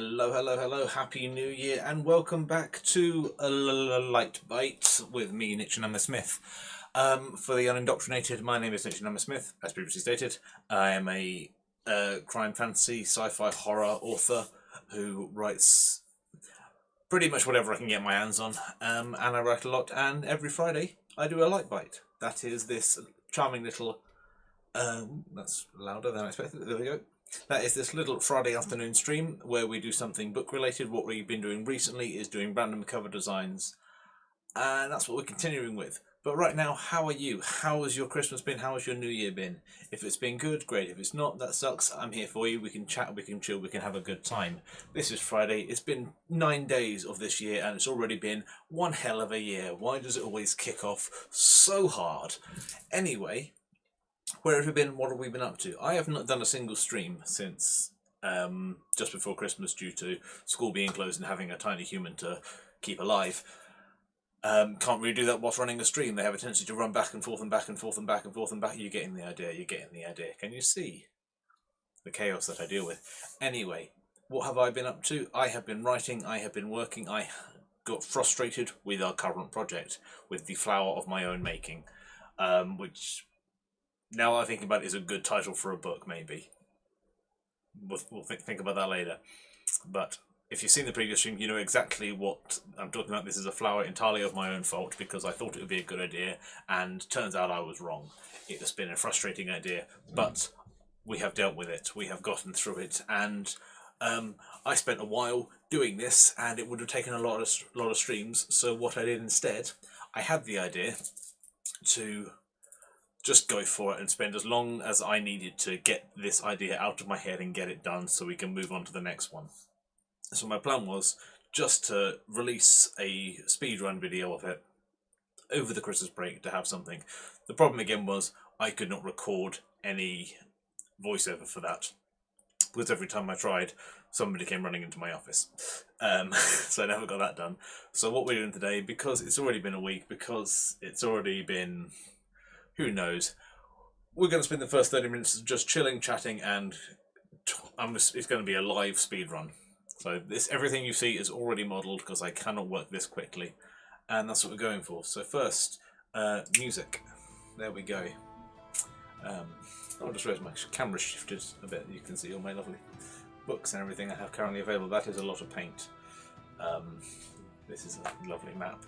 Hello, hello, hello, Happy New Year, and welcome back to Lite Byte with me, Cennamo-Smith. For the unindoctrinated, my name is Cennamo-Smith, as previously stated. I am a crime fantasy, sci-fi horror author who writes pretty much whatever I can get my hands on, and I write a lot, and every Friday I do a Lite Byte. That is this charming little, that's louder than I expected, there we go. That is this little Friday afternoon stream where we do something book related. What we've been doing recently is doing random cover designs, and that's what we're continuing with. But right now, how are you? How has your Christmas been? How has your New Year been? If it's been good, great. If it's not, that sucks. I'm here for you. We can chat, we can chill, we can have a good time. This is Friday. It's been 9 days of this year and it's already been one hell of a year. Why does it always kick off so hard? Anyway, where have we been? What have we been up to? I have not done a single stream since just before Christmas due to school being closed and having a tiny human to keep alive. Can't really do that whilst running a stream. They have a tendency to run back and forth and back and forth and back and forth and back. You're getting the idea, you're getting the idea. Can you see the chaos that I deal with? Anyway, what have I been up to? I have been writing, I have been working. I got frustrated with our current project, with the flower of my own making, which, now I think about it, is a good title for a book, maybe. We'll think about that later. But if you've seen the previous stream, you know exactly what I'm talking about. This is a flower entirely of my own fault because I thought it would be a good idea, and turns out I was wrong. It has been a frustrating idea, but we have dealt with it. We have gotten through it, and I spent a while doing this, and it would have taken a lot of streams. So what I did instead, I had the idea to just go for it and spend as long as I needed to get this idea out of my head and get it done so we can move on to the next one. So my plan was just to release a speedrun video of it over the Christmas break to have something. The problem again was I could not record any voiceover for that, because every time I tried, somebody came running into my office. So I never got that done. So what we're doing today, because it's already been a week, because it's already been, who knows, we're going to spend the first 30 minutes just chilling, chatting, and it's going to be a live speed run. So everything you see is already modelled because I cannot work this quickly, and that's what we're going for. So first, music. There we go. I'll just raise my camera shifted a bit. You can see all my lovely books and everything I have currently available. That is a lot of paint. This is a lovely map.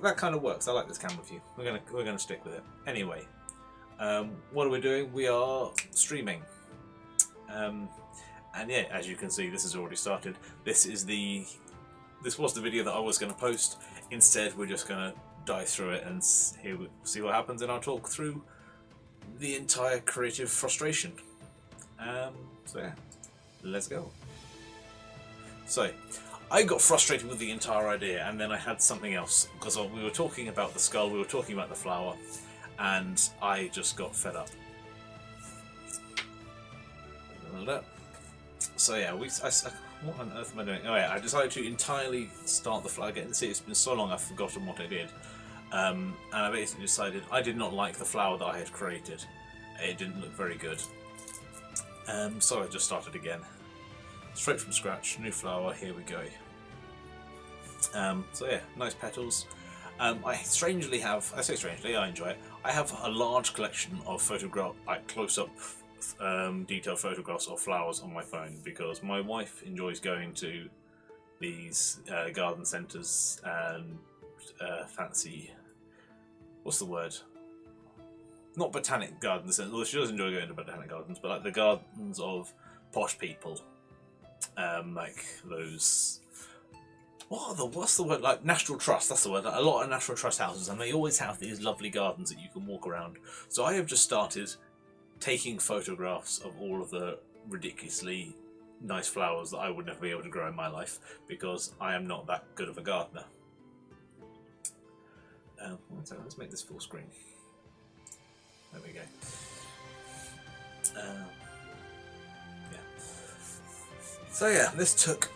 That kind of works. I like this camera view. We're gonna stick with it. Anyway, what are we doing? We are streaming. And yeah, as you can see, this has already started. This was the video that I was going to post. Instead, we're just going to dive through it and see what happens, and I'll talk through the entire creative frustration. So yeah, let's go. So, I got frustrated with the entire idea, and then I had something else, because we were talking about the skull, we were talking about the flower, and I just got fed up. So yeah, what on earth am I doing? Oh yeah, I decided to entirely start the flower again. See, it's been so long I've forgotten what I did. And I basically decided I did not like the flower that I had created. It didn't look very good. So I just started again. Straight from scratch, new flower, here we go. So yeah, nice petals. I strangely have, I say strangely, I enjoy it. I have a large collection of close-up detailed photographs of flowers on my phone because my wife enjoys going to these garden centres and fancy, what's the word? Not botanic gardens. Well, she does enjoy going to botanic gardens, but like the gardens of posh people, like those. What's the word? Like National Trust. That's the word. Like a lot of National Trust houses, and they always have these lovely gardens that you can walk around. So I have just started taking photographs of all of the ridiculously nice flowers that I would never be able to grow in my life because I am not that good of a gardener. Let's make this full screen. There we go. Yeah. So yeah, this took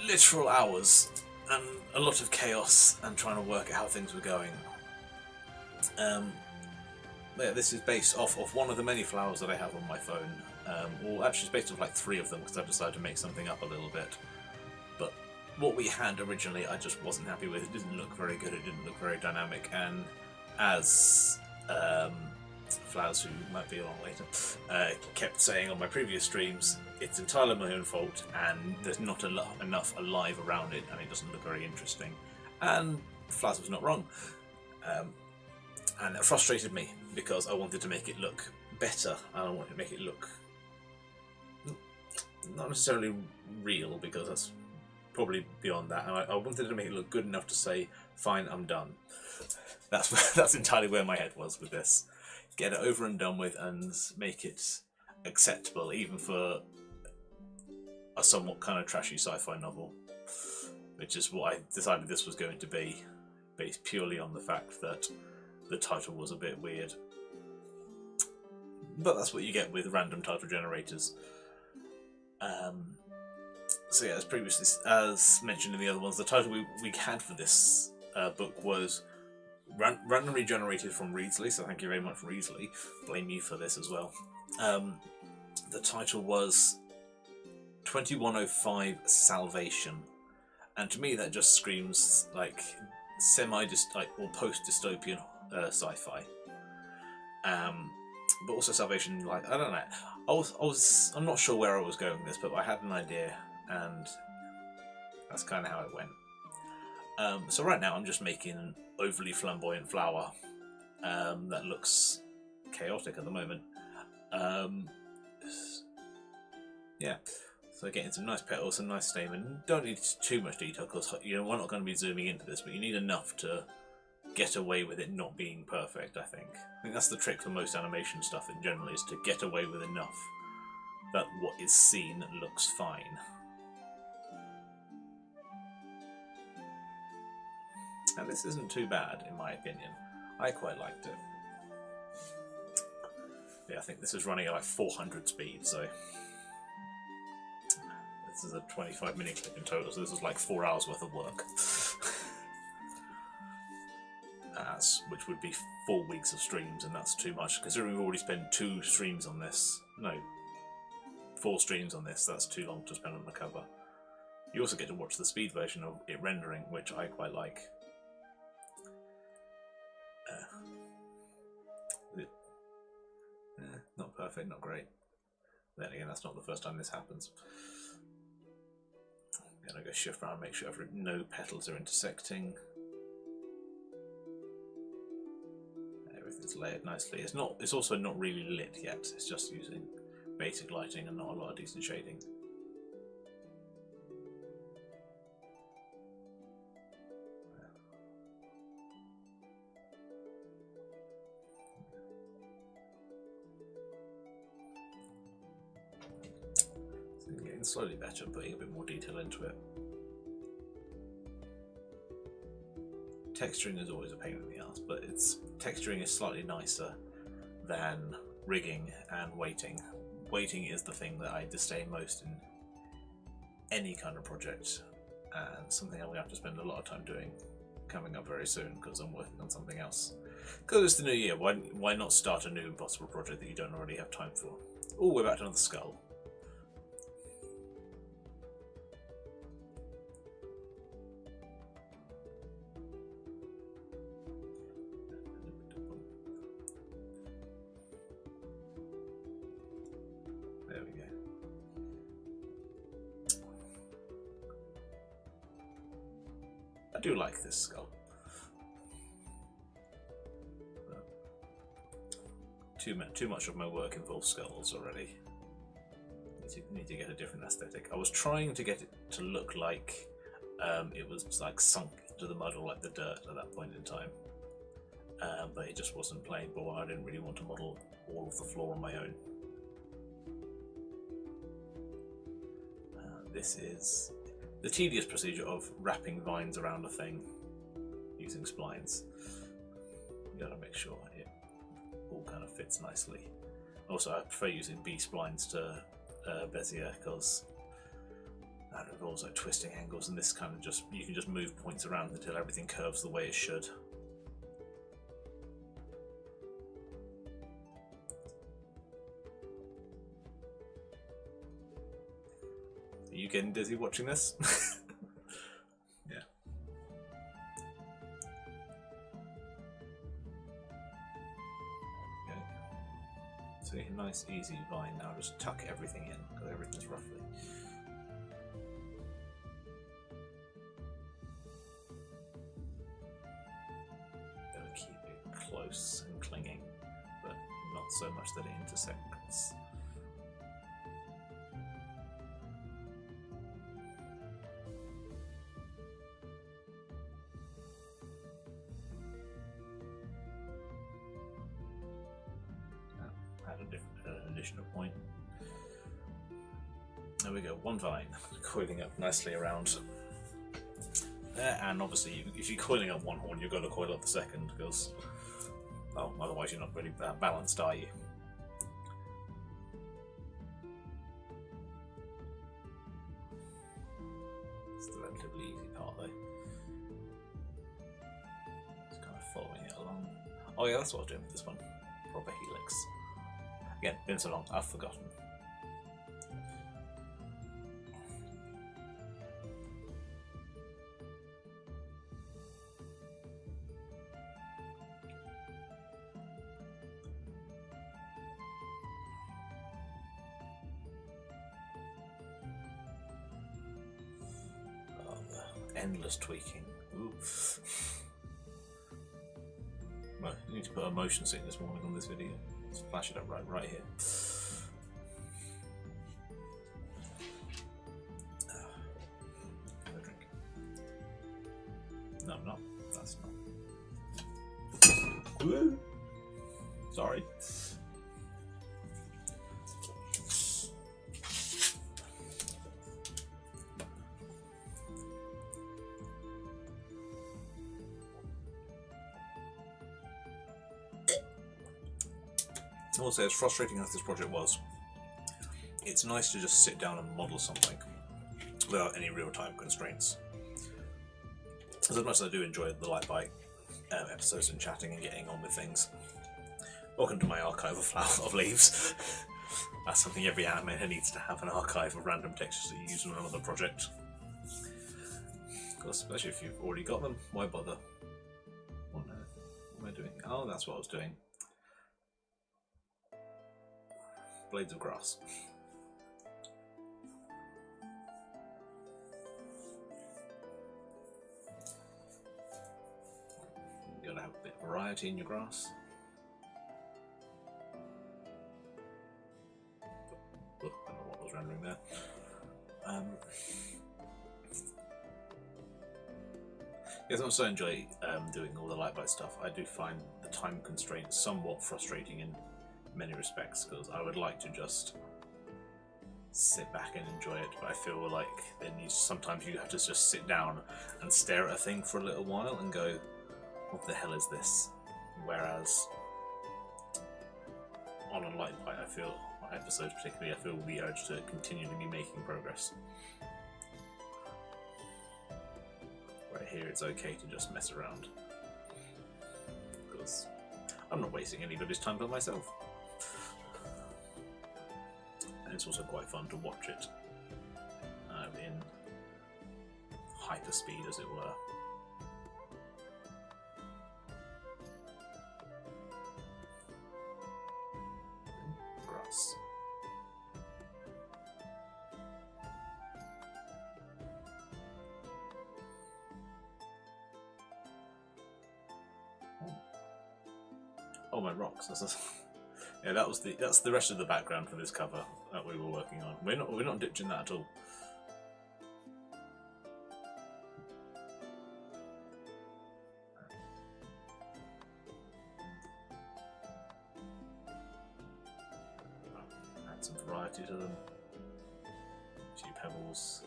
literal hours and a lot of chaos and trying to work out how things were going. Yeah, this is based off of one of the many flowers that I have on my phone. Or actually it's based off like 3 of them because I've decided to make something up a little bit. But what we had originally I just wasn't happy with. It didn't look very good, it didn't look very dynamic, and as Flowers, who might be along later, kept saying on my previous streams, it's entirely my own fault and there's not enough alive around it and it doesn't look very interesting. And Flowers was not wrong. And it frustrated me because I wanted to make it look better and I wanted to make it look not necessarily real, because that's probably beyond that, and I wanted to make it look good enough to say, fine, I'm done. That's entirely where my head was with this. Get it over and done with and make it acceptable even for a somewhat kind of trashy sci-fi novel, which is what I decided this was going to be, based purely on the fact that the title was a bit weird. But that's what you get with random title generators. So yeah, as mentioned in the other ones, the title we had for this book was randomly generated from Readsley, so thank you very much, Readsley. Blame you for this as well. The title was 2105 Salvation, and to me that just screams like or post-dystopian sci-fi. But also Salvation, like, I don't know. I'm not sure where I was going with this, but I had an idea, and that's kind of how it went. So right now I'm just making an overly flamboyant flower that looks chaotic at the moment. Yeah, so getting some nice petals, some nice stamen. Don't need too much detail because we're not going to be zooming into this, but you need enough to get away with it not being perfect. I think that's the trick for most animation stuff in general, is to get away with enough that what is seen looks fine. And this isn't too bad in my opinion. I quite liked it. Yeah, I think this is running at like 400 speed, so this is a 25-minute clip in total, so this is like 4 hours worth of work. Which would be 4 weeks of streams, and that's too much considering we've already spent 2 streams on this. No, 4 streams on this. That's too long to spend on the cover. You also get to watch the speed version of it rendering, which I quite like. Not perfect, not great. Then again, that's not the first time this happens. I'm gonna go shift around, make sure no petals are intersecting. Everything's layered nicely. It's also not really lit yet. It's just using basic lighting and not a lot of decent shading. So getting slowly better, putting a bit more detail into it. Texturing is always a pain in the ass, but texturing is slightly nicer than rigging and weighting. Weighting is the thing that I disdain most in any kind of project, and something I'm going to have to spend a lot of time doing coming up very soon because I'm working on something else. Because it's the new year, why not start a new impossible project that you don't already have time for? Oh, we're back to another skull. I do like this skull. Too much of my work involves skulls already. Need to get a different aesthetic. I was trying to get it to look like it was like sunk into the mud or like the dirt at that point in time, but it just wasn't playing ball. I didn't really want to model all of the floor on my own. This is the tedious procedure of wrapping vines around a thing using splines. You gotta make sure it all kind of fits nicely. Also, I prefer using B-splines to Bezier because that involves like twisting angles, and this kind of you can just move points around until everything curves the way it should. you getting dizzy watching this? Yeah. Okay. So a nice easy vine now, just tuck everything in, because everything's roughly. Gotta keep it close and clinging, but not so much that it intersects. An additional point. There we go, one vine coiling up nicely around there, and obviously if you're coiling up one horn, you've got to coil up the second, because, well, otherwise you're not really balanced, are you? It's the relatively easy part though. Just kind of following it along. Oh yeah, that's what I was doing with this one. Proper helix. Again, been so long, I've forgotten. Oh, the endless tweaking. Ooh. Right, I need to put a motion sickness warning on this video. Let's flash it up right here. Have a drink. No, I'm not. That's not. Woo! Sorry. Also, as frustrating as this project was, it's nice to just sit down and model something without any real-time constraints. As much as I do enjoy the Lite Byte episodes and chatting and getting on with things. Welcome to my archive of leaves. That's something every animator needs to have, an archive of random textures that you use on another project. Because especially if you've already got them, why bother? What am I doing? Oh, that's what I was doing. Blades of grass. You gotta have a bit of variety in your grass. Oh, I don't know what was rendering there. Yes, I also enjoy doing all the Lite Byte stuff. I do find the time constraints somewhat frustrating in many respects, because I would like to just sit back and enjoy it, but I feel like then sometimes you have to just sit down and stare at a thing for a little while and go, what the hell is this? Whereas on a Lite Byte, I feel, episodes particularly, I feel the urge to continually be making progress. Right here it's okay to just mess around, because I'm not wasting anybody's time but myself. And it's also quite fun to watch it in hyper speed, as it were. Grass. Oh, my rocks. Yeah, that's the rest of the background for this cover that we were working on. We're not ditching that at all. Add some variety to them. A few pebbles,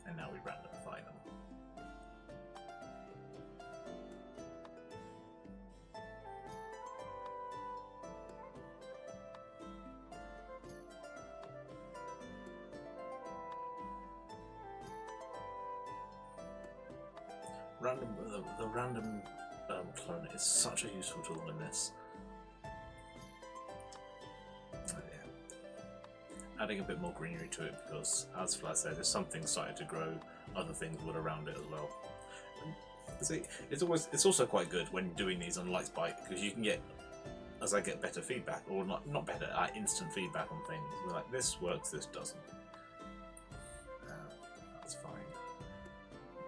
and now we randomify them. The random clone is such a useful tool in this. Oh, yeah. adding a bit more greenery to it, because as Flat says, if something started to grow, other things would around it as well. And see, it's also quite good when doing these on Lite Byte, because you can get, as I get better feedback, or not better, instant feedback on things. Like, this works, this doesn't. That's fine.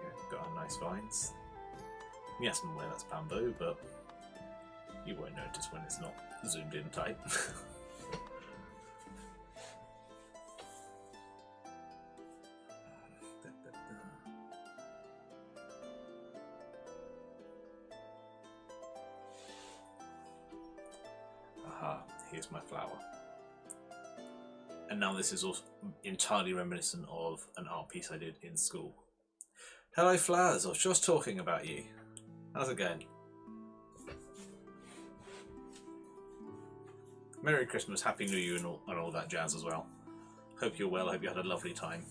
Yeah, got our nice vines. Yes, and where that's bamboo, but you won't notice when it's not zoomed in tight. Aha, here's my flower. And now this is also entirely reminiscent of an art piece I did in school. Hello flowers, I was just talking about you. How's it going? Merry Christmas, Happy New Year and all that jazz as well. Hope you're well, hope you had a lovely time.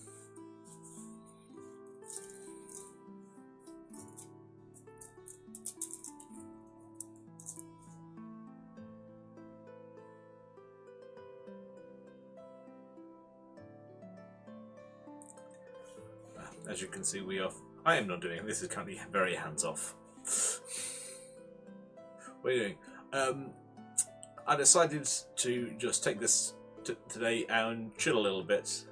As you can see, I am not doing it. This is currently very hands-off. What are you doing? I decided to just take this today and chill a little bit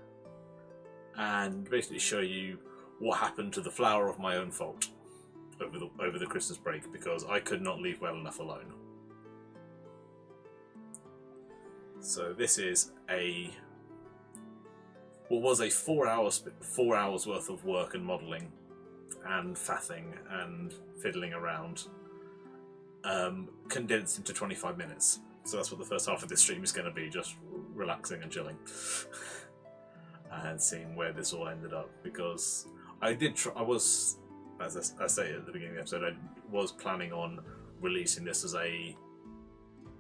and basically show you what happened to the flower of my own fault over the Christmas break, because I could not leave well enough alone. So this is what was a 4 hours worth of work and modelling and faffing and fiddling around, condensed into 25 minutes. So that's what the first half of this stream is going to be, just relaxing and chilling and seeing where this all ended up. Because I was, as I say at the beginning of the episode, I was planning on releasing this as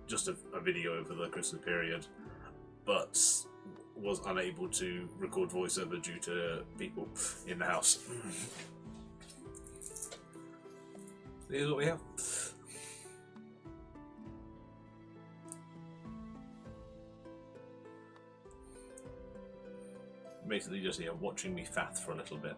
just a video over the Christmas period, but was unable to record voiceover due to people in the house. Here's what we have. Basically just here watching me faff for a little bit.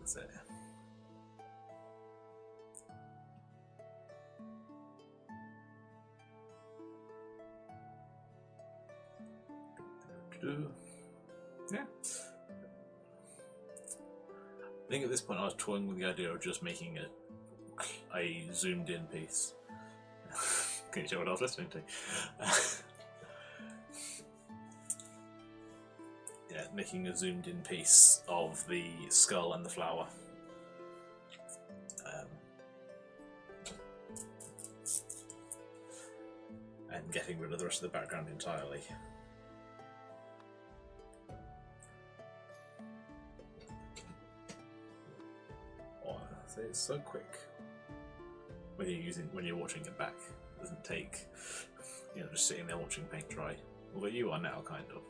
That's it. Yeah. I think at this point I was toying with the idea of just making a zoomed in piece. Can you tell what I was listening to? Yeah, making a zoomed in piece of the skull and the flower. And getting rid of the rest of the background entirely. It's so quick when you're watching it back. It doesn't take, just sitting there watching paint dry. Although you are now, kind of.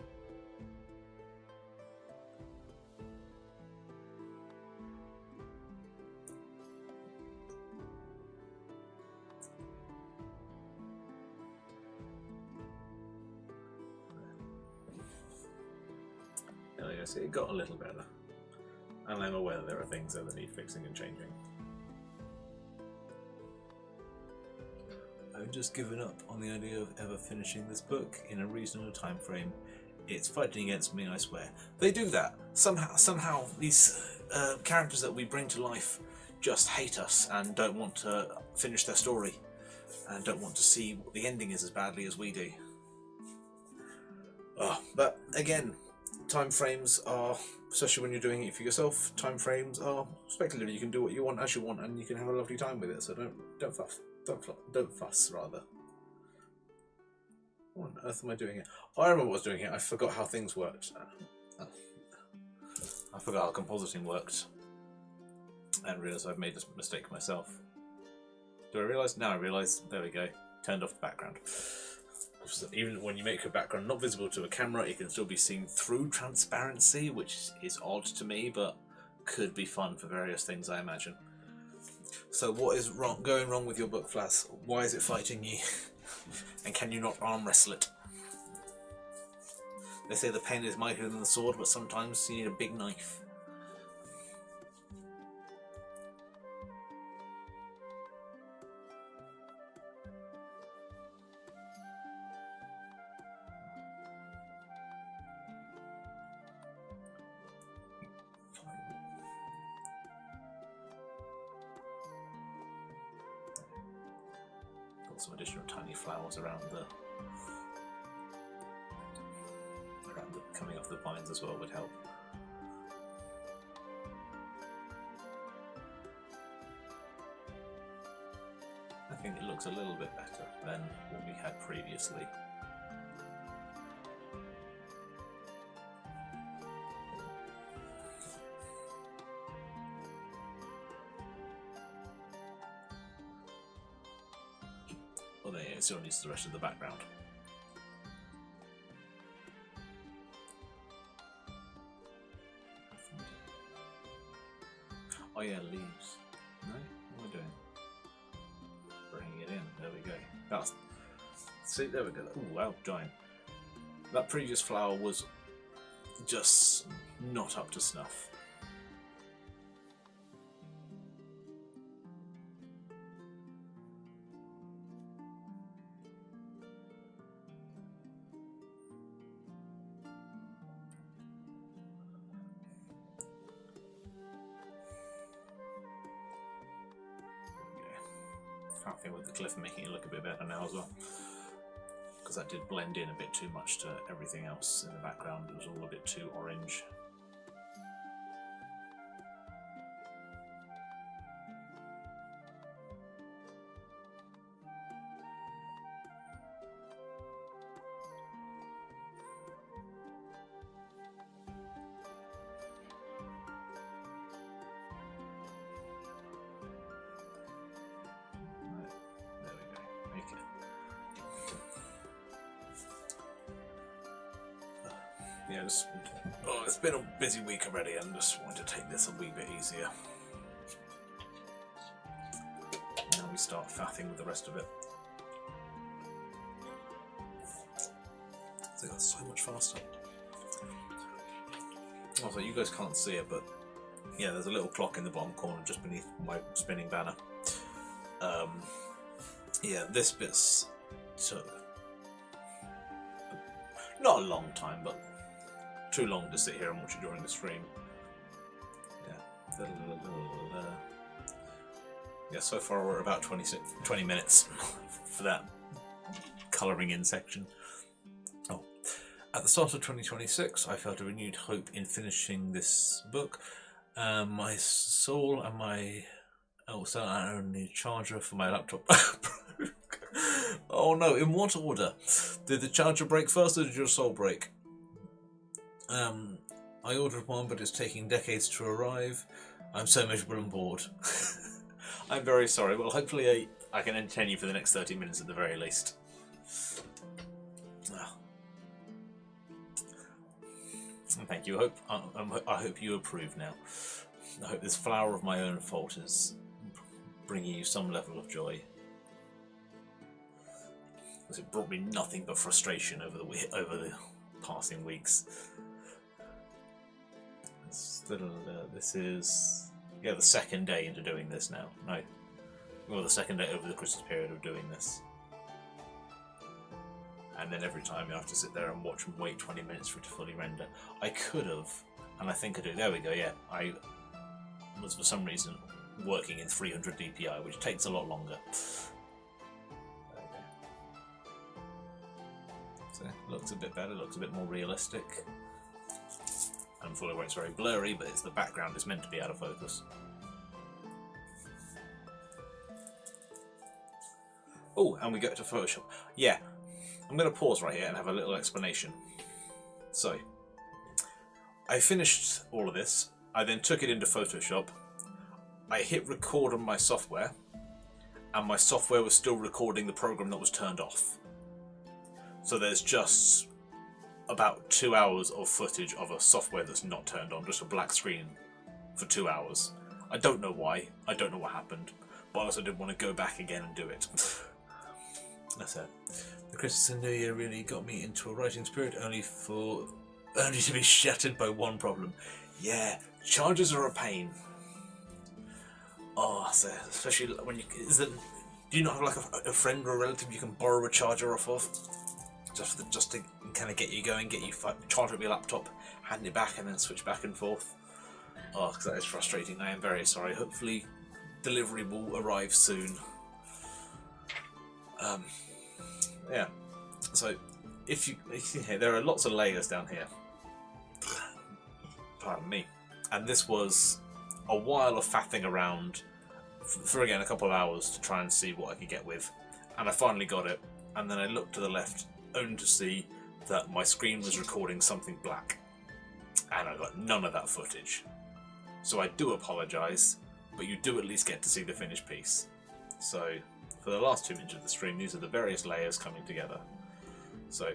There we go. See, it got a little better. And I'm aware that there are things that need fixing and changing. I've just given up on the idea of ever finishing this book in a reasonable time frame. It's fighting against me, I swear. They do that. Somehow these characters that we bring to life just hate us and don't want to finish their story and don't want to see what the ending is as badly as we do. But again, time frames are, especially when you're doing it for yourself, time frames are speculative. You can do what you want as you want, and you can have a lovely time with it. So don't fuss, rather. What on earth am I doing here? I remember what I was doing here. I forgot how things worked. I forgot how compositing worked, and realised I've made this mistake myself. Do I realise? Now I realise. There we go. Turned off the background. So even when you make a background not visible to a camera, it can still be seen through transparency, which is odd to me, but could be fun for various things, I imagine. So what is going wrong with your book, Flas? Why is it fighting you? And can you not arm wrestle it? They say the pen is mightier than the sword, but sometimes you need a big knife. Got some additional tiny flowers around the coming off the vines as well would help. I think it looks a little bit better than what we had previously. Although yeah, it still needs the rest of the background. Oh yeah, leaves. No? What am I doing? Bringing it in. There we go. That's... See, there we go. Ooh, wow, giant. That previous flower was just not up to snuff. Thing with the cliff making it look a bit better now as well, because that did blend in a bit too much to everything else in the background. It was all a bit too orange. Yeah, it's been a busy week already, and just wanted to take this a wee bit easier. Now we start faffing with the rest of it. So that's so much faster. Also, you guys can't see it, but yeah, there's a little clock in the bottom corner just beneath my spinning banner. Yeah, this bit's took not a long time, but too long to sit here and watch it during the stream. Yeah. Yeah, so far we're about 20 minutes for that colouring in section. Oh. At the start of 2026, I felt a renewed hope in finishing this book. My soul and my... Oh, so I only charger for my laptop broke. Oh no, in what order? Did the charger break first or did your soul break? I ordered one, but it's taking decades to arrive. I'm so miserable and bored. I'm very sorry. Well, hopefully I can entertain you for the next 30 minutes at the very least. Thank you. I hope you approve now. I hope this flower of my own fault is bringing you some level of joy. Because it brought me nothing but frustration over the passing weeks. This is the second day into doing this now. No, well, the second day over the Christmas period of doing this. And then every time you have to sit there and watch and wait 20 minutes for it to fully render. I could have, and I think I do. There we go. Yeah, I was for some reason working in 300 DPI, which takes a lot longer. So it looks a bit better, looks a bit more realistic. And fully where it's very blurry, but it's the background is meant to be out of focus. Oh, and we go to Photoshop. Yeah, I'm going to pause right here and have a little explanation. So, I finished all of this. I then took it into Photoshop. I hit record on my software, and my software was still recording the program that was turned off. So there's just about 2 hours of footage of a software that's not turned on, just a black screen for 2 hours. I don't know why, I don't know what happened, but I also didn't want to go back again and do it. That's it. The Christmas and New Year really got me into a writing spirit, only to be shattered by one problem. Yeah, chargers are a pain. Oh, so especially when do you not have like a friend or a relative you can borrow a charger off of? Just to kind of get you going, get you charge up your laptop, hand it back, and then switch back and forth. Oh, because that is frustrating. I am very sorry. Hopefully, delivery will arrive soon. Yeah. So, if you here, there are lots of layers down here. Pardon me. And this was a while of faffing around for again a couple of hours to try and see what I could get with, and I finally got it. And then I looked to the left, only to see that my screen was recording something black, and I got none of that footage. So I do apologise, but you do at least get to see the finished piece. So for the last 2 minutes of the stream, these are the various layers coming together. So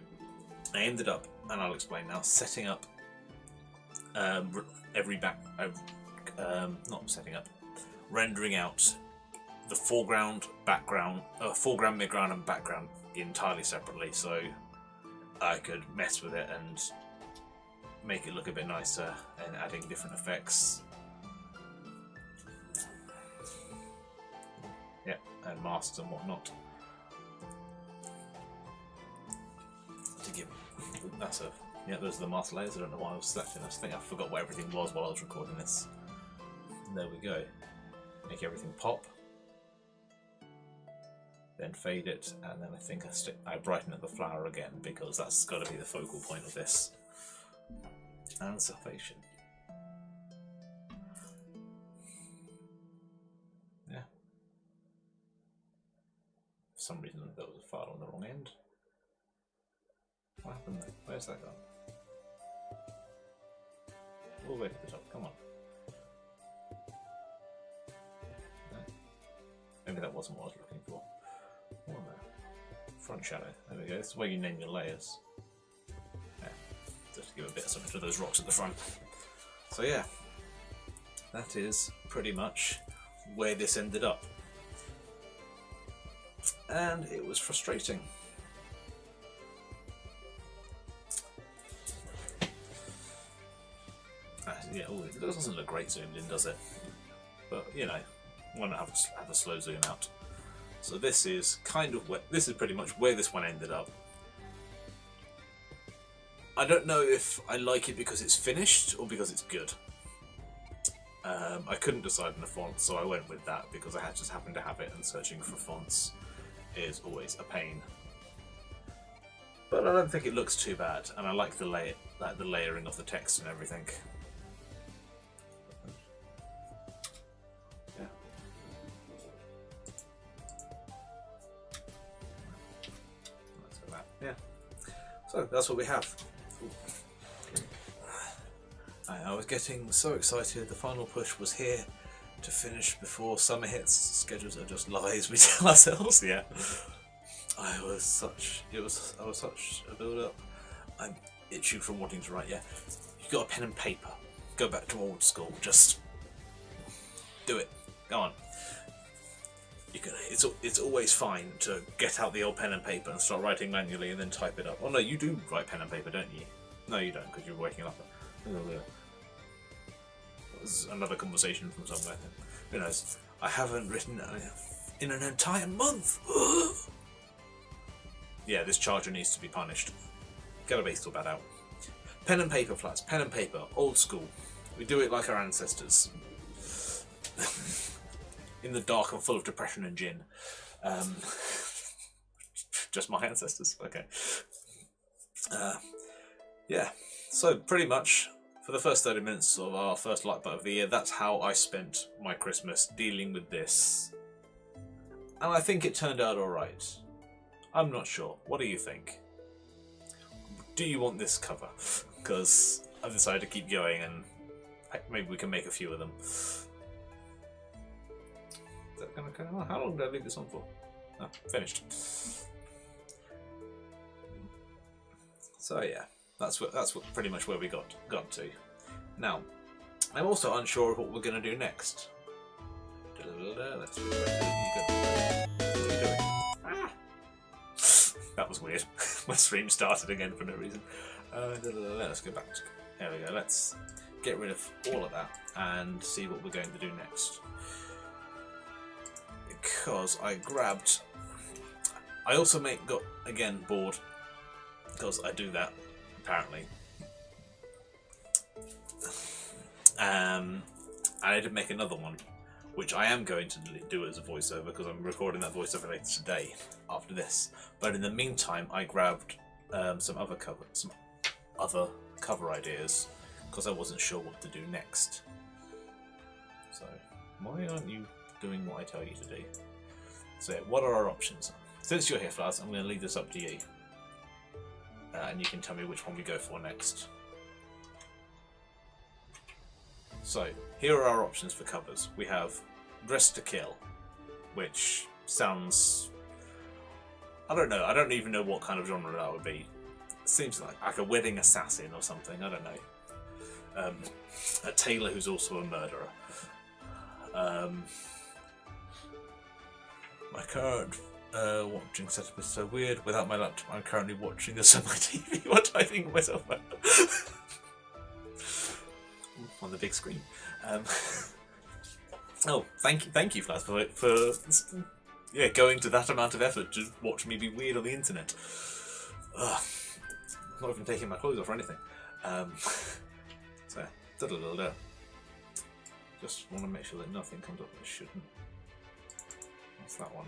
I ended up, and I'll explain now, setting up rendering out the foreground, background, foreground, midground, and background entirely separately, so I could mess with it and make it look a bit nicer, and adding different effects. Yeah, and masks and whatnot. To give those are the mask layers. I don't know why I was selecting this. I think I forgot what everything was while I was recording this. And there we go. Make everything pop. Then fade it, and then I think I brighten up the flower again, because that's got to be the focal point of this. And salvation. Yeah. For some reason there was a file on the wrong end. What happened there? Where's that gone? All the way to the top, come on. No. Maybe that wasn't what I was looking for. Oh, no. Front shadow, there we go. This is where you name your layers. Yeah, just to give a bit of something to those rocks at the front. So yeah, that is pretty much where this ended up. And it was frustrating. Yeah, it doesn't look great zoomed in, does it? But you know, why not have a slow zoom out? So this is kind of this is pretty much where this one ended up. I don't know if I like it because it's finished or because it's good. I couldn't decide on a font, so I went with that because I just happened to have it, and searching for fonts is always a pain. But I don't think it looks too bad, and I like the layering of the text and everything. Yeah. Yeah. So that's what we have. I was getting so excited. The final push was here to finish before summer hits. Schedules are just lies we tell ourselves. Yeah. I was such a build-up. I'm itching from wanting to write. Yeah. You got a pen and paper. Go back to old school. Just do it. Go on. It's always fine to get out the old pen and paper and start writing manually and then type it up. Oh no, you do write pen and paper, don't you? No, you don't, because you're waking up. That was another conversation from somewhere. Who knows? I haven't written in an entire month. Yeah, this charger needs to be punished. Get a baseball bat out. Pen and paper, flats. Pen and paper. Old school. We do it like our ancestors. In the dark and full of depression and gin. Just my ancestors. Okay. Yeah. So pretty much for the first 30 minutes of our first Lite Byte of the year, that's how I spent my Christmas dealing with this. And I think it turned out alright. I'm not sure. What do you think? Do you want this cover? Because I've decided to keep going, and maybe we can make a few of them. How long did I leave this on for? Oh, finished. So yeah, that's pretty much where we got to. Now, I'm also unsure of what we're going to do next. Let's do what are you doing? Ah! That was weird. My stream started again for no reason. Let's go back to... There we go. Let's get rid of all of that and see what we're going to do next. Because I grabbed... I also got, again, bored. Because I do that, apparently. I did make another one, which I am going to do as a voiceover because I'm recording that voiceover later today after this. But in the meantime, I grabbed some other cover ideas because I wasn't sure what to do next. So why aren't you doing what I tell you to do? So what are our options? Since you're here, Flaz, I'm going to leave this up to you, and you can tell me which one we go for next. So, here are our options for covers. We have Dress to Kill, which sounds... I don't know, I don't even know what kind of genre that would be. It seems like a wedding assassin or something, I don't know. A tailor who's also a murderer. My current watching setup is so weird. Without my laptop, I'm currently watching this on my TV while typing myself out. On the big screen. Oh, thank you, Flas, for going to that amount of effort to watch me be weird on the internet. Ugh. I'm not even taking my clothes off or anything. So, just want to make sure that nothing comes up that shouldn't. What's that one?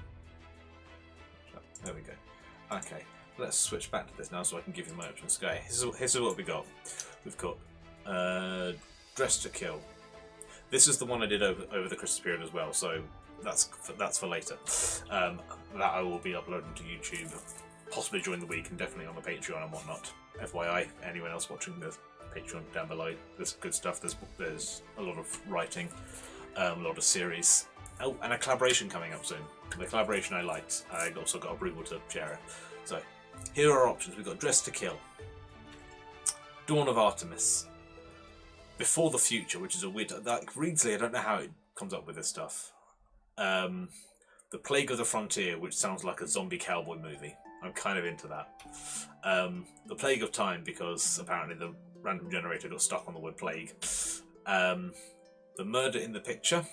There we go. Okay, let's switch back to this now so I can give you my options. Okay, here's what we got. We've got Dress to Kill. This is the one I did over the Christmas period as well, so that's for later. That I will be uploading to YouTube, possibly during the week, and definitely on the Patreon and whatnot. FYI, anyone else watching the Patreon down below, there's good stuff. There's a lot of writing, a lot of series. Oh, and a collaboration coming up soon. The collaboration I liked. I also got approval to share it. So, here are our options. We've got Dress to Kill, Dawn of Artemis, Before the Future, which is a weird... Reedsley, I don't know how it comes up with this stuff. The Plague of the Frontier, which sounds like a zombie cowboy movie. I'm kind of into that. The Plague of Time, because apparently the random generator got stuck on the word plague. The Murder in the Picture.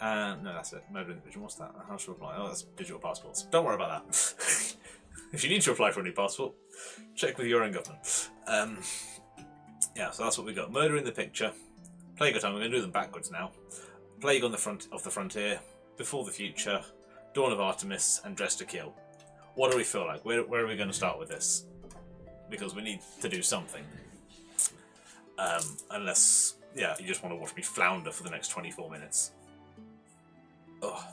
No, that's it. Murder in the Picture. What's that? How should I apply? Oh, that's digital passports. Don't worry about that. If you need to apply for a new passport, check with your own government. Yeah, so that's what we got. Murder in the Picture, Plague of Time. We're going to do them backwards now. Plague on the Frontier, Before the Future, Dawn of Artemis, and Dress to Kill. What do we feel like? Where are we going to start with this? Because we need to do something. Unless, yeah, you just want to watch me flounder for the next 24 minutes. Ugh.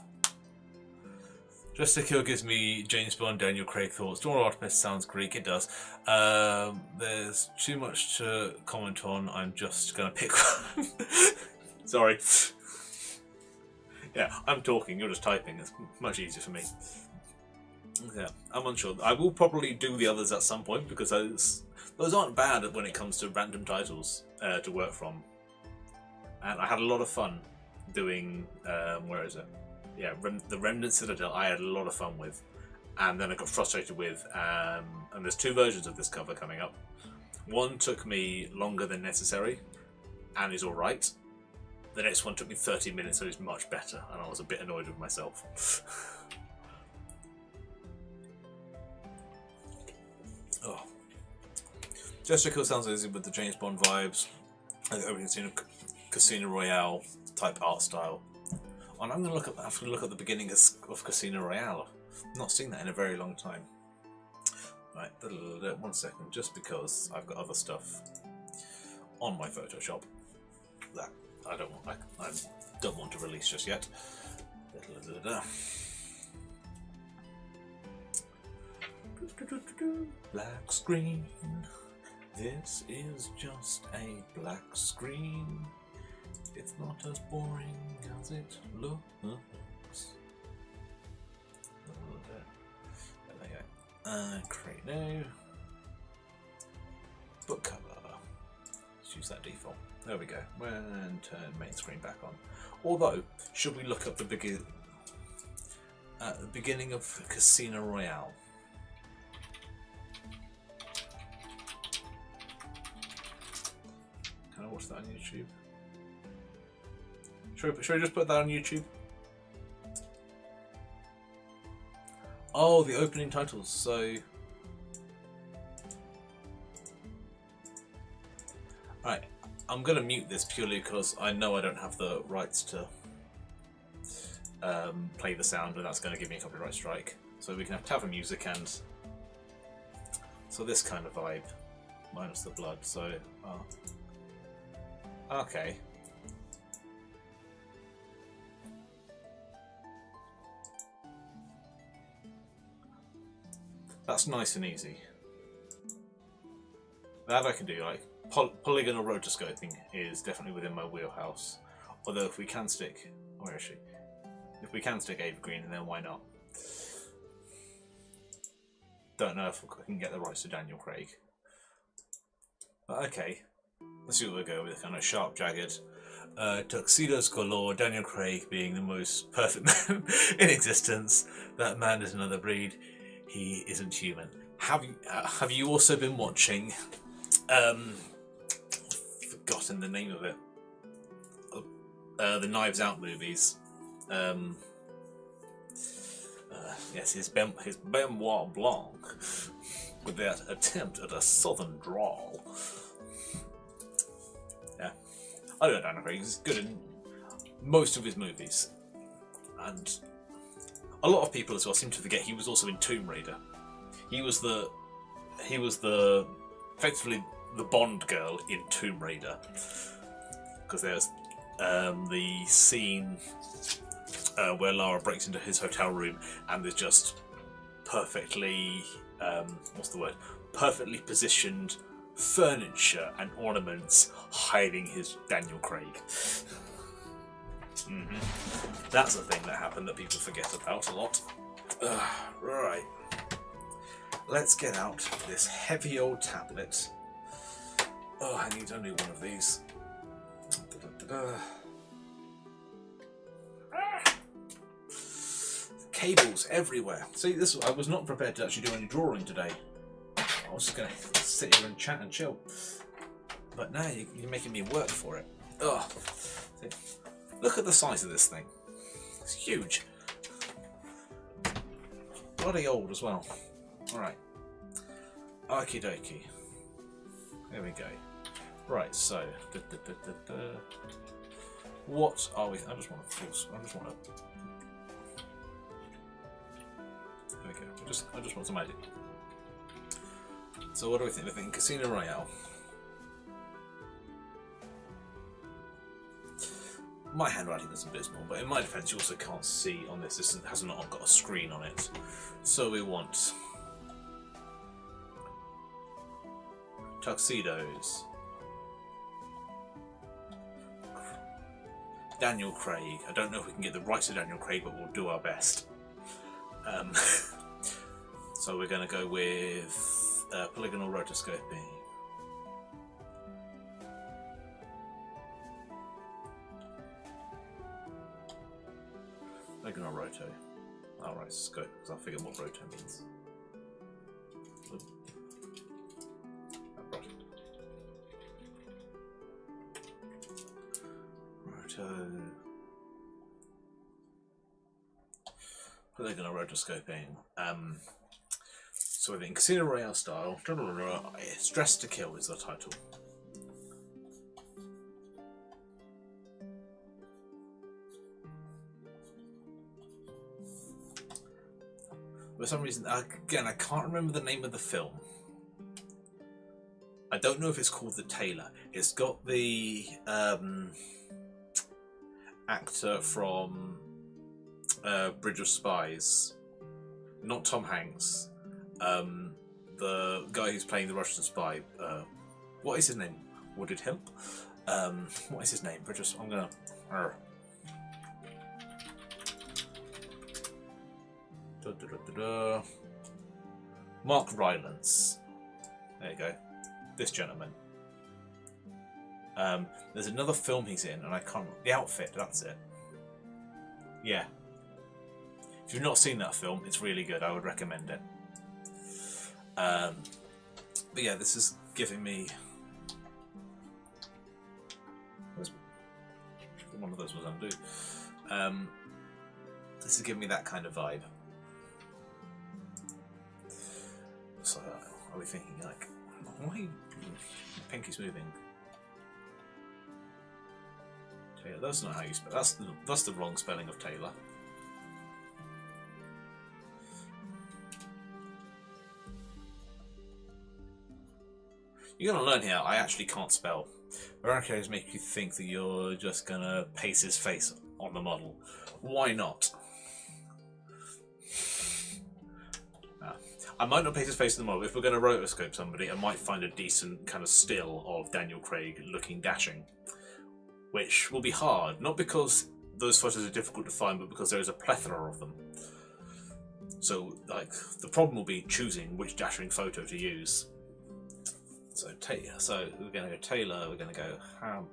Dress to Kill gives me James Bond, Daniel Craig thoughts. Dawn of Artemis sounds Greek, it does. There's too much to comment on, I'm just going to pick one. Sorry. Yeah, I'm talking, you're just typing, it's much easier for me. Yeah, I'm unsure. I will probably do the others at some point because those aren't bad when it comes to random titles to work from. And I had a lot of fun doing, where is it? Yeah, the Remnant Citadel I had a lot of fun with, and then I got frustrated with, and there's two versions of this cover coming up. One took me longer than necessary, and is alright. The next one took me 30 minutes, so it's much better, and I was a bit annoyed with myself. Oh. Dress to Kill sounds easy with the James Bond vibes, everything's in a Casino Royale type art style. And I'm going to have to look at the beginning of Casino Royale. I've not seen that in a very long time. Right, 1 second, just because I've got other stuff on my Photoshop that I don't want to release just yet. Black screen. This is just a black screen. It's not as boring as it looks. There we go. Create new. use that default. There we go. And turn main screen back on. Although, should we look up the beginning of Casino Royale? Can I watch that on YouTube? Should we just put that on YouTube? Oh, the opening titles. So, right, I'm gonna mute this purely because I know I don't have the rights to play the sound, and that's going to give me a copyright strike. So we can have tavern music and so this kind of vibe, minus the blood. So, okay. That's nice and easy. That I can do. Like polygonal rotoscoping is definitely within my wheelhouse. Although if we can stick, where is she? If we can stick Evergreen, then why not? Don't know if I can get the rights to Daniel Craig. But okay, let's see what we go with. Kind of sharp, jagged, tuxedos galore. Daniel Craig being the most perfect man in existence. That man is another breed. He isn't human. Have you also been watching? Forgotten the name of it. The Knives Out movies. Yes, his memoir blanc with that attempt at a southern drawl. Yeah, I don't know Daniel Craig. He's good in most of his movies, and a lot of people as well seem to forget he was also in Tomb Raider. He was effectively the Bond girl in Tomb Raider, because there's the scene where Lara breaks into his hotel room and there's just perfectly perfectly positioned furniture and ornaments hiding his Daniel Craig. That's a thing that happened that people forget about a lot. Right, let's get out this heavy old tablet. Oh, I need only one of these. Cables everywhere. See, I was not prepared to actually do any drawing today. I was just going to sit here and chat and chill. But now you're making me work for it. Ugh. See, look at the size of this thing. It's huge. Bloody old as well. Alright. Okie dokie. There we go. Right, so. What are we? I just want to force. I just want to. There we go. I just want some magic. So what do we think? We think Casino Royale. My handwriting is abysmal, but in my defence, you also can't see on this. This has not got a screen on it. So we want tuxedos. Daniel Craig. I don't know if we can get the rights to Daniel Craig, but we'll do our best. So we're going to go with polygonal rotoscoping. Polygonal roto. Alright, scope, because I figured what roto means. Roto. Polygonal rotoscoping. So in Casino Royale style, it's Dress to Kill is the title. For some reason, again, I can't remember the name of the film. I don't know if it's called The Tailor. It's got the actor from Bridge of Spies, not Tom Hanks. The guy who's playing the Russian spy. What is his name? Wooded Hemp. What is his name? Bridge of. I'm gonna. Mark Rylance. There you go. This gentleman. There's another film he's in, and I can't. The Outfit. That's it. Yeah. If you've not seen that film, it's really good. I would recommend it. But yeah, this is giving me. One of those was undo. This is giving me that kind of vibe. So, are we thinking like, why? Pinky's moving. Taylor, that's not how you spell. That's the wrong spelling of Taylor. You're gonna learn here. I actually can't spell. Barricades make you think that you're just gonna paste his face on the model. Why not? I might not paste his face on the model. If we're going to rotoscope somebody, I might find a decent kind of still of Daniel Craig looking dashing, which will be hard. Not because those photos are difficult to find, but because there is a plethora of them. So, like, the problem will be choosing which dashing photo to use. So we're going to go Taylor. We're going to go Ham.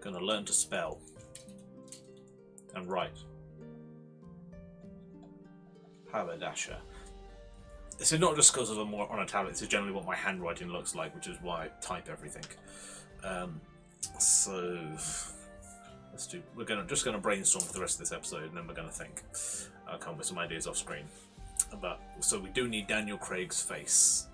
Going to learn to spell and write. Haberdasher. This is not just because of I'm on a tablet. This is generally what my handwriting looks like, which is why I type everything. So let's do. We're just gonna brainstorm for the rest of this episode, and then we're gonna think. I'll come up with some ideas off screen. But so we do need Daniel Craig's face.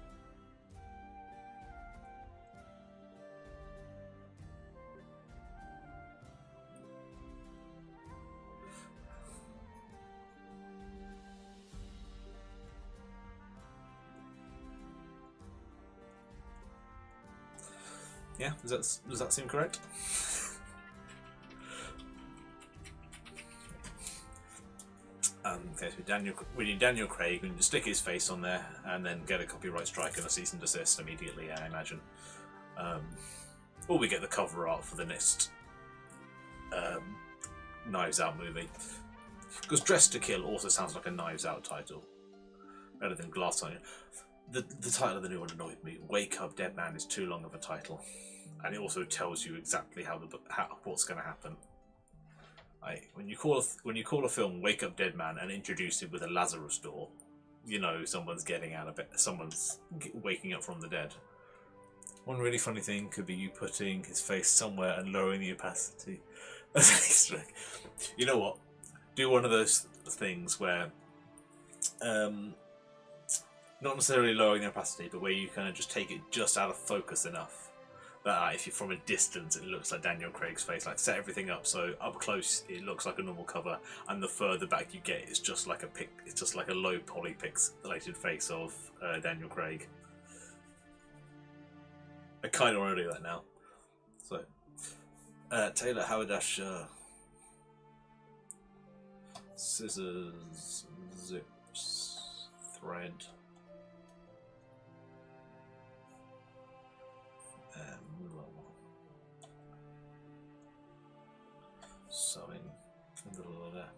Yeah, does that seem correct? Okay, so we need Daniel Craig. We need to stick his face on there, and then get a copyright strike and a cease and desist immediately. I imagine, or we get the cover art for the next Knives Out movie. Because Dressed to Kill also sounds like a Knives Out title, better than Glass Onion. The title of the new one annoyed me. Wake Up Dead Man is too long of a title, and it also tells you exactly what's going to happen. When you call a film Wake Up Dead Man and introduce it with a Lazarus door, you know someone's getting out of bed. Someone's waking up from the dead. One really funny thing could be you putting his face somewhere and lowering the opacity as an Easter egg. You know what? Do one of those things where. Not necessarily lowering the opacity, but where you kind of just take it just out of focus enough that if you're from a distance, it looks like Daniel Craig's face. Like set everything up so up close it looks like a normal cover, and the further back you get, it's just like a low poly pixelated face of Daniel Craig. I kind of want to do that now. So Taylor Haberdasher, scissors, zips, thread. Sewing in the middle of there.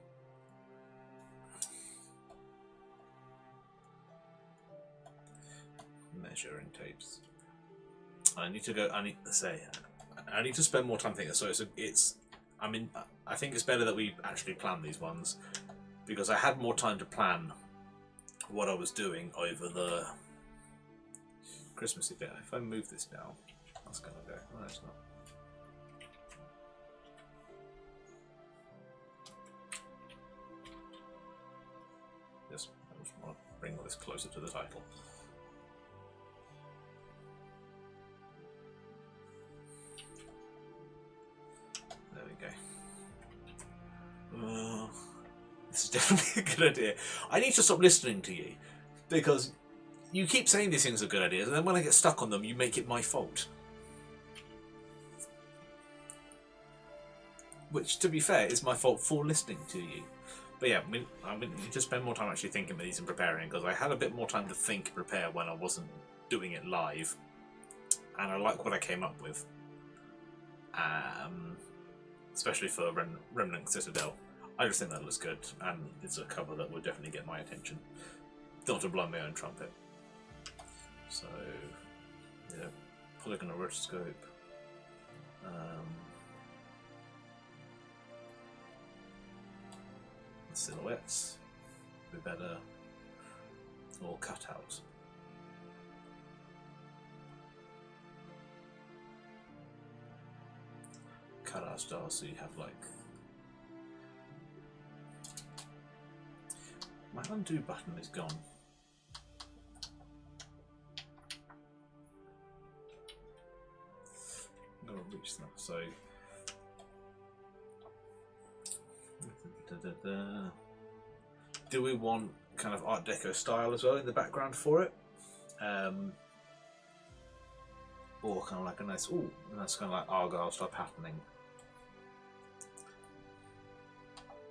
Measuring tapes. I need to spend more time thinking. So I think it's better that we actually plan these ones, because I had more time to plan what I was doing over the Christmassy bit. If I move this now, that's gonna go. No, it's not. Yes, I just want to bring all this closer to the title. There we go. This is definitely a good idea. I need to stop listening to you, because you keep saying these things are good ideas, and then when I get stuck on them, you make it my fault. Which, to be fair, is my fault for listening to you. But yeah, I need to spend more time actually thinking about these and preparing, because I had a bit more time to think and prepare when I wasn't doing it live. And I like what I came up with. Especially for Remnant Citadel. I just think that looks good, and it's a cover that would definitely get my attention. Don't want to blow my own trumpet. So, yeah, polygonal rotoscope. The silhouettes be better, or cutouts. Cutout style, so you have like my undo button is gone. I'm gonna reach that. So do we want kind of Art Deco style as well in the background for it? Or kind of like a nice, ooh, that's kind of like Argyle style patterning.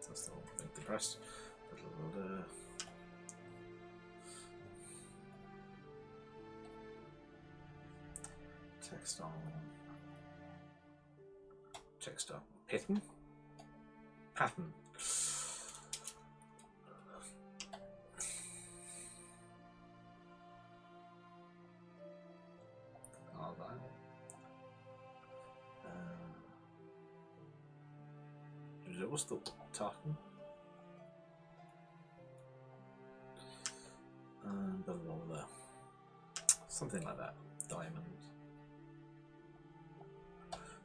That's the whole thing depressed. Textile. Textile. Pattern? Pattern. What's the tartan? Blah, blah, blah. Something like that. Diamond.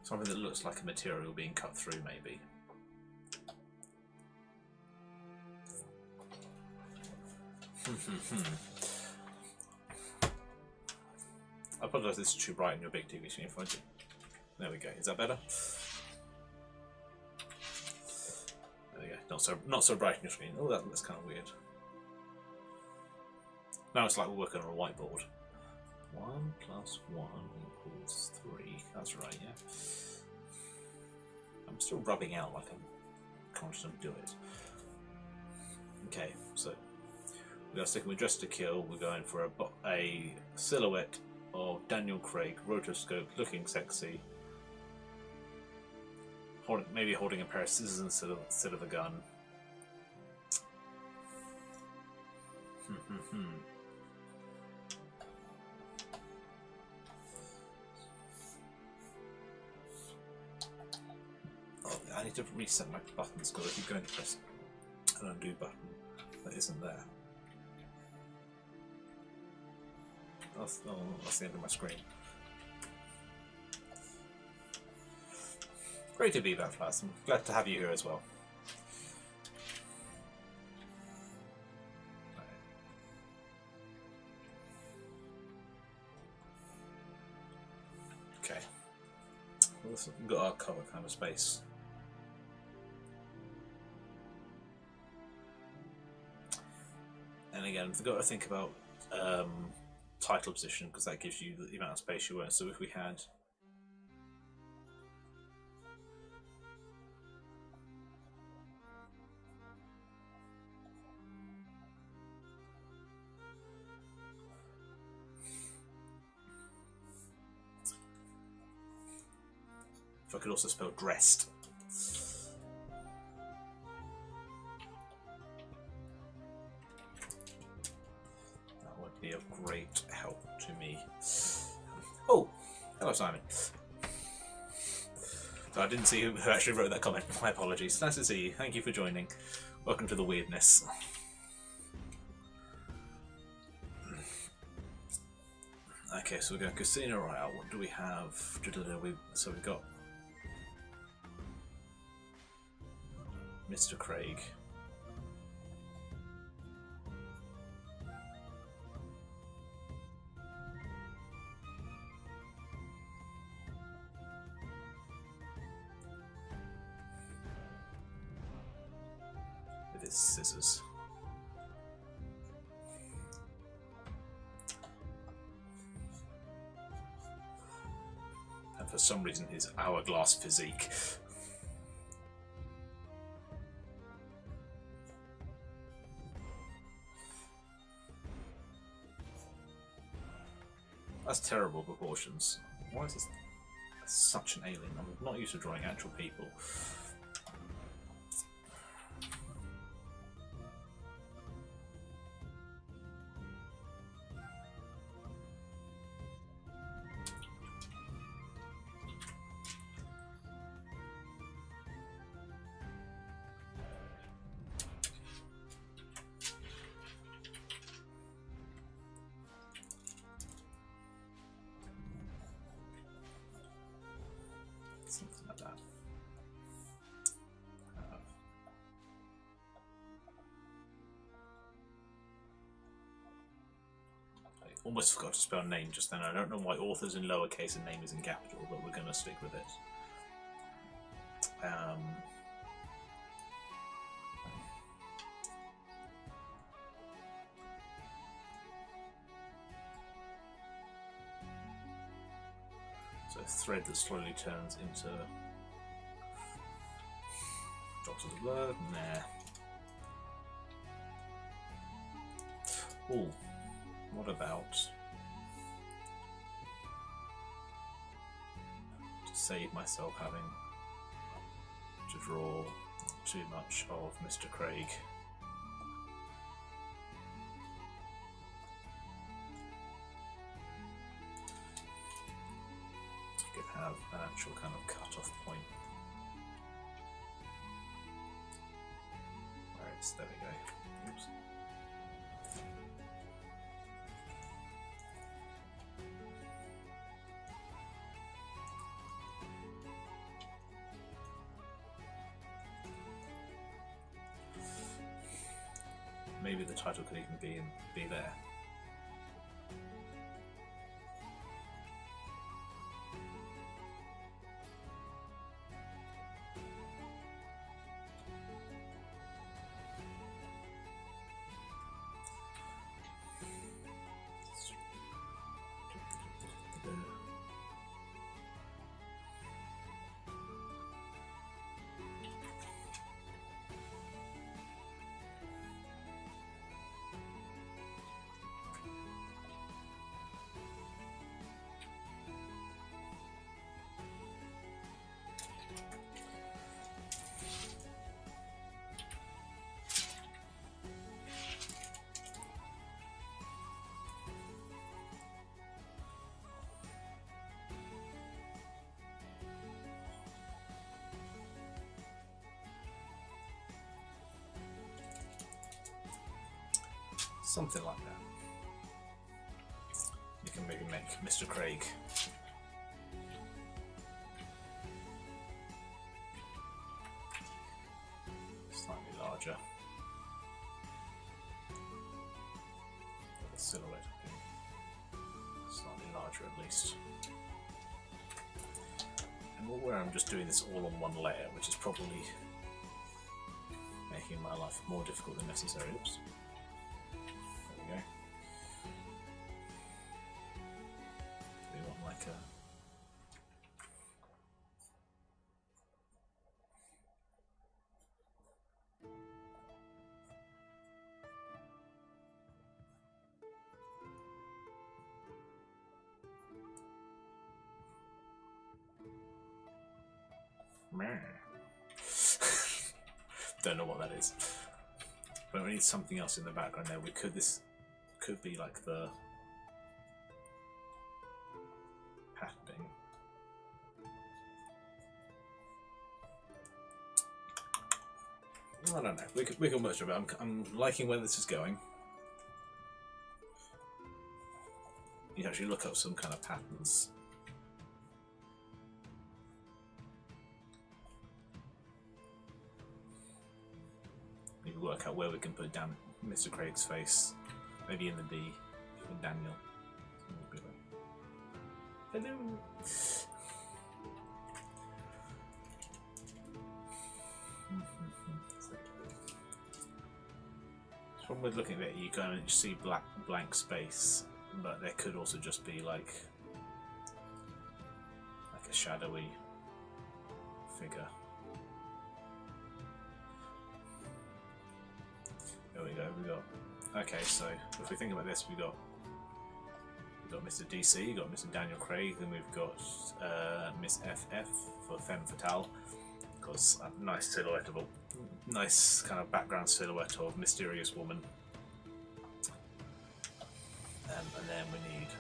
Something that looks like a material being cut through, maybe. I apologise, this is too bright in your big TV screen, won't you? There we go. Is that better? There we go. Not so bright in your screen. Oh, that's kind of weird. Now it's like we're working on a whiteboard. 1 plus 1 equals 3. That's right, yeah. I'm still rubbing out like I'm conscious to do it. Okay, so we are sticking with Dress to Kill. We're going for a silhouette of Daniel Craig, rotoscope, looking sexy. Maybe holding a pair of scissors instead of a gun. Oh, I need to reset my buttons because I keep going to press an undo button that isn't there. That's the end of my screen. Great to be back, Flats. I'm glad to have you here as well. Okay. We've got our cover kind of space. And again, we've got to think about title position because that gives you the amount of space you want. So if we had if I could also spell dressed. That would be of great help to me. Oh, hello Simon. So I didn't see who actually wrote that comment. My apologies. Nice to see you. Thank you for joining. Welcome to the weirdness. Okay, so we're going casino right out. What do we have? So we've got Mr. Craig. With his scissors. And for some reason his hourglass physique. That's terrible proportions. Why is this such an alien? I'm not used to drawing actual people. almost forgot to spell name just then. I don't know why author's in lowercase and name is in capital, but we're going to stick with it. So a thread that slowly turns into drops of the word. Nah. Ooh, what about to save myself having to draw too much of Mr. Craig? You could have an actual kind of cut-off point. Where it's, there we go. Oops. Maybe the title could even be there. Something like that. You can maybe make Mr. Craig slightly larger. The silhouette of him slightly larger at least. And where I'm just doing this all on one layer, which is probably making my life more difficult than necessary. Oops. There we go. We want like a don't know what that is, but we need something else in the background there. This could be like the patterning. I don't know. We can work it. I'm liking where this is going. You can actually look up some kind of patterns. Maybe work out where we can put down Mr. Craig's face. Maybe in the D for Daniel. Hello. From with looking at it, you kind of see blank space, but there could also just be like a shadowy figure. There we go. We got. Okay, so if we think about this, we've got Mr. DC, we've got Mr. Daniel Craig, then we've got Miss FF for Femme Fatale. Because a nice silhouette of a nice kind of background silhouette of mysterious woman. And then we need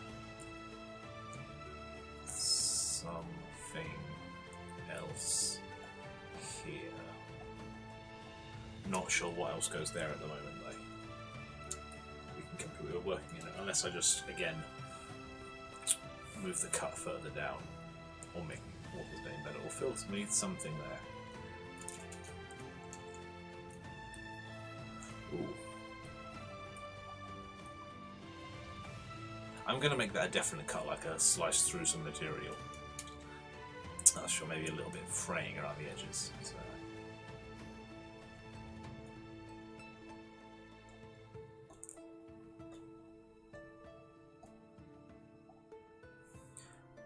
something else here. Not sure what else goes there at the moment though. We're working in it, unless I just again move the cut further down or make author's name better or filter me something there. Ooh. I'm going to make that a definite cut, like a slice through some material. That's sure, maybe a little bit fraying around the edges. So.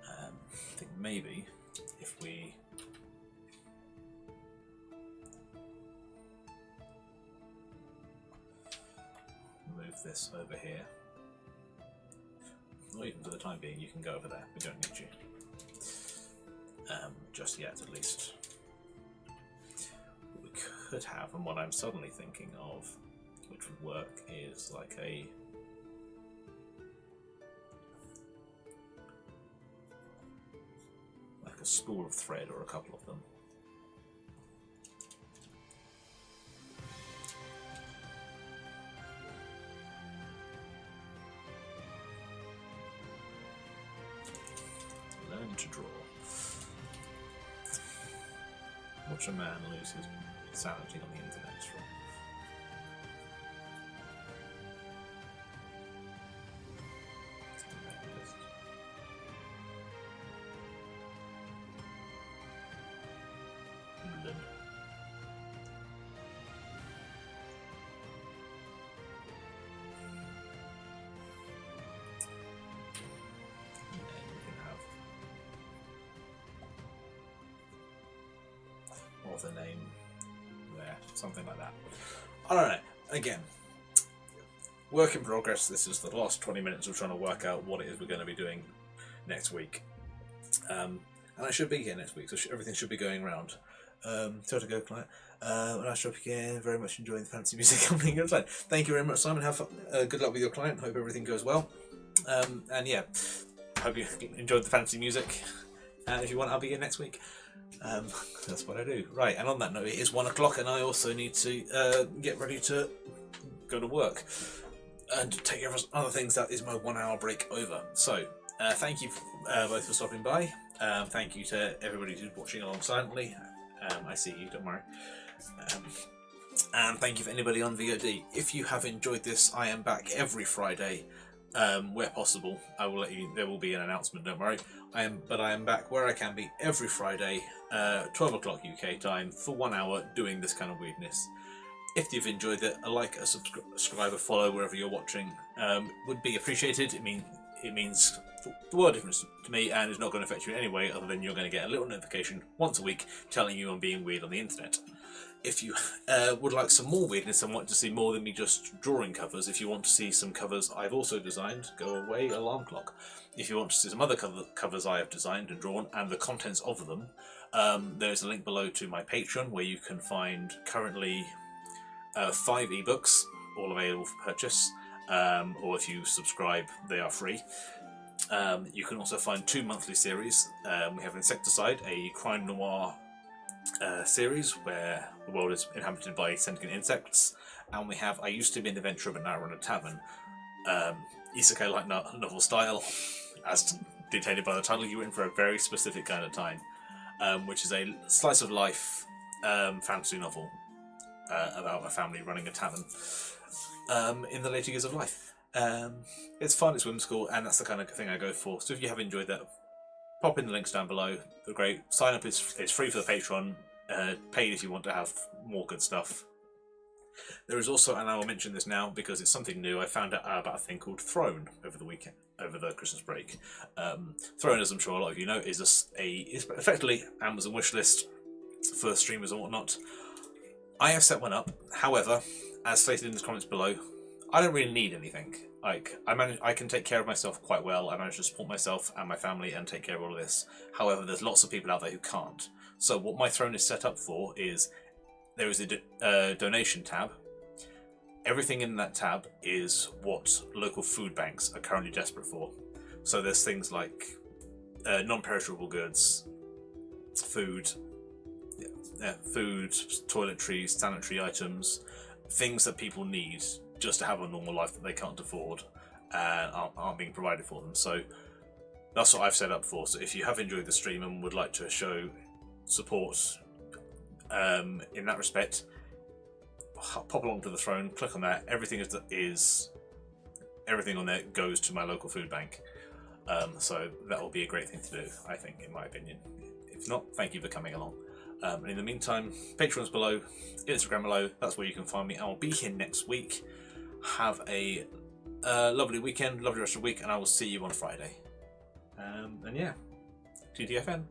I think maybe if we move this over here, or even for the time being, you can go over there. We don't need you. Just yet, at least. What we could have, and what I'm suddenly thinking of, which would work, is like a spool of thread, or a couple of them. Learn to draw. Watch a man lose his sanity on the internet. The name there, something like that. I don't know. Again, work in progress. This is the last 20 minutes of trying to work out what it is we're going to be doing next week. And I should be here next week, so everything should be going around. So to go, client. Nice job again. Very much enjoying the fancy music coming your side. Thank you very much, Simon. Have fun. Good luck with your client. Hope everything goes well. And yeah, hope you enjoyed the fancy music. And if you want, I'll be here next week. That's what I do. Right, and on that note, it is 1 o'clock, and I also need to get ready to go to work and take care of other things. That is my 1 hour break over. So, thank you both for stopping by. Thank you to everybody who's watching along silently. I see you, don't worry. And thank you for anybody on VOD. If you have enjoyed this, I am back every Friday. Where possible, I will let you. There will be an announcement. Don't worry. I am back where I can be every Friday, 12 o'clock UK time, for 1 hour doing this kind of weirdness. If you've enjoyed it, a like, a subscribe, a follow wherever you're watching would be appreciated. It means the world difference to me, and is not going to affect you in any way other than you're going to get a little notification once a week telling you I'm being weird on the internet. If you would like some more weirdness and want to see more than me just drawing covers, if you want to see some covers I've also designed, go away, alarm clock. If you want to see some other covers I have designed and drawn and the contents of them, there's a link below to my Patreon where you can find currently 5 ebooks, all available for purchase, or if you subscribe, they are free. You can also find 2 monthly series. We have Insecticide, a crime noir series where the world is inhabited by sentient insects, and we have I Used to Be an Adventurer but Now Run a Tavern, isekai light novel style, as dictated by the title. You're in for a very specific kind of time, which is a slice of life fantasy novel about a family running a tavern in the later years of life. It's fun, it's whimsical, and that's the kind of thing I go for. So if you have enjoyed that, pop in the links down below. They're great. Sign up is free for the Patreon. Paid if you want to have more good stuff. There is also, and I will mention this now because it's something new, I found out about a thing called Throne over the weekend, over the Christmas break. Throne, as I'm sure a lot of you know, is effectively Amazon wishlist for streamers and whatnot. I have set one up. However, as stated in the comments below, I don't really need anything. Like, I can take care of myself quite well. I manage to support myself and my family and take care of all of this. However, there's lots of people out there who can't. So what my Throne is set up for is there is a donation tab. Everything in that tab is what local food banks are currently desperate for. So there's things like non-perishable goods, food, toiletries, sanitary items, things that people need just to have a normal life that they can't afford and aren't being provided for them. So that's what I've set up for. So if you have enjoyed the stream and would like to show support in that respect, pop along to the Throne, click on that. Everything is everything on there goes to my local food bank. So that will be a great thing to do, I think, in my opinion. If not, thank you for coming along. And in the meantime, Patreon's below, Instagram below, that's where you can find me. I'll be here next week. Have a lovely weekend, lovely rest of the week, and I will see you on Friday. And yeah, TTFN.